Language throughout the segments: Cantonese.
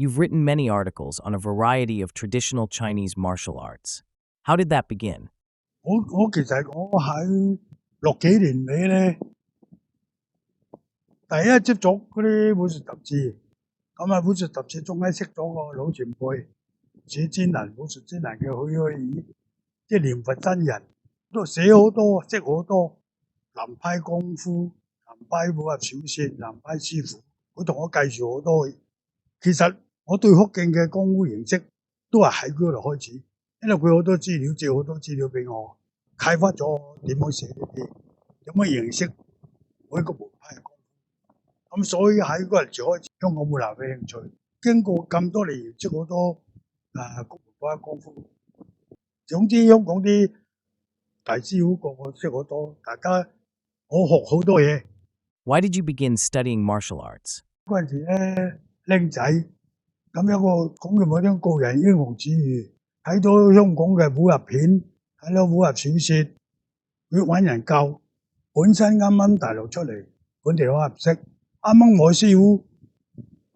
You've written many articles on a variety of traditional Chinese martial arts. How did that begin? 我喺60幾年尾咧，第一接觸嗰啲武術雜誌，咁啊武術雜誌中間識咗個老前輩，主專欄武術專欄嘅許可以，即係念佛真人，都寫好多，識好多南派功夫、南派武俠小説、南派師傅，佢同我介紹好多。其實我對福建嘅功夫認識都係喺嗰度開始，因為佢好多資料，借好多資料俾我，啟發咗我點樣寫呢啲，點樣認識每一個門派嘅功夫。咁所以喺嗰陣時開始，香港會男嘅興趣。經過咁多年認識好多各門派嘅功夫。總之香港啲大師傅個個識好多，大家我學好多嘢。Why did you begin studying martial arts? 嗰陣時咧，僆仔咁有個講嘅嗰種個人英雄主義，睇到香港嘅武俠片，睇到武俠小説，會揾人教。本身啱啱大陸出嚟，本地話唔識，啱啱我師傅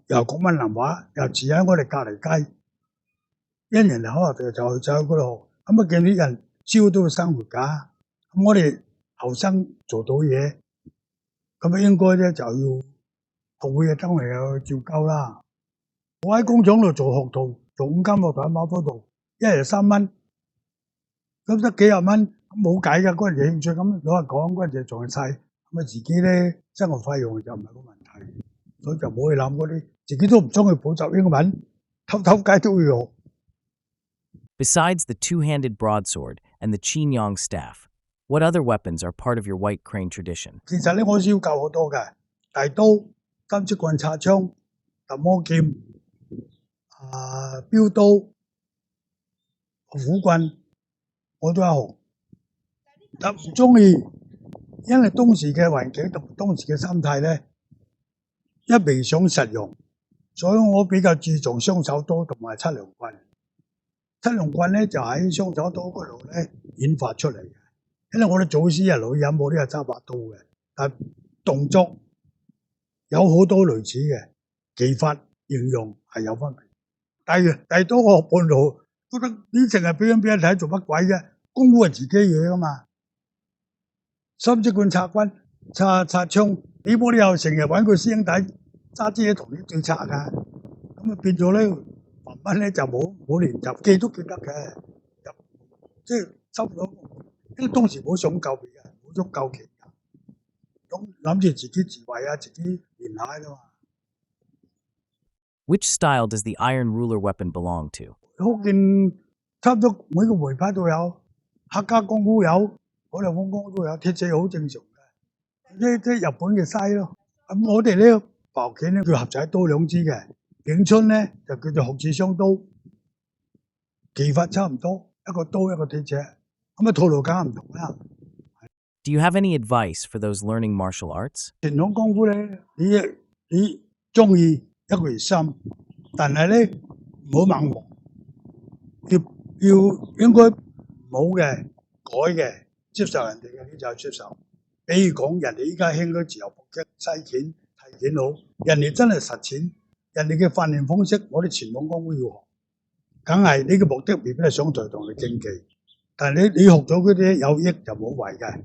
又講閩南話，又住喺我哋隔離街，因人口就去嗰度學。咁啊見啲人朝都要生活㗎，咁我哋後生做到嘢，咁啊應該咧就要學會嘅當然有照交啦。我喺工廠度做學徒，做5金學徒喺馬科度，1日3蚊，咁得幾廿蚊，咁冇計㗎。嗰陣時興趣咁老實講，嗰陣時仲係細，咁啊自己咧生活費用就唔係個問題，所以就冇去諗嗰啲，自己都唔想去補習英文，偷雞都要學。Besides the two-handed broadsword and the Qin-Yang staff, what other weapons are part of your White Crane tradition? 其實咧，我師傅教好多嘅，大刀、金色棍、叉槍、特魔劍、標刀、虎棍，我都有學。但唔中意，因為當時嘅環境同當時嘅心態咧，一味想實用，所以我比較注重雙手刀同埋七梁棍。七梁棍咧就喺雙手刀嗰度咧演化出嚟嘅，因為我哋祖師係女人，冇呢個揸把刀嘅，但動作有好多類似嘅技法應用係有分別。第多我學半路，覺得呢淨係俾人睇做乜鬼啫？功夫係自己嘢噶嘛。三節棍、插棍、插槍，你冇理由成日揾個師兄弟揸支嘢同你對插噶，咁啊變咗咧。慢慢咧就冇練習，記都記得嘅，即係收咗，因為當時冇想救別人，冇想救其他，咁諗住自己自衛啊，自己練下噶嘛。Which style does the iron ruler weapon belong to? 福建差唔多每個門派都有，客家功夫有，海南風功都有，鐵製好正常嘅。即係日本嘅西咯。咁我哋呢白鉸咧叫合仔刀2支嘅。景春咧就叫做學似雙刀，技法差唔多，一個刀一個鐵尺，咁啊套路梗係唔同啦。Do you have any advice for those learning martial arts? 傳統功夫咧，你中意一個月心，但係咧唔好盲目，要應該冇嘅改嘅，接受人哋嘅你就接受。比如講人哋依家興嗰自由搏擊、西拳、泰拳好，人哋真係實踐。人哋嘅訓練方式，我哋傳統功夫要學，梗係你嘅目的未必係上台同你競技，但係你學咗嗰啲有益就冇壞嘅。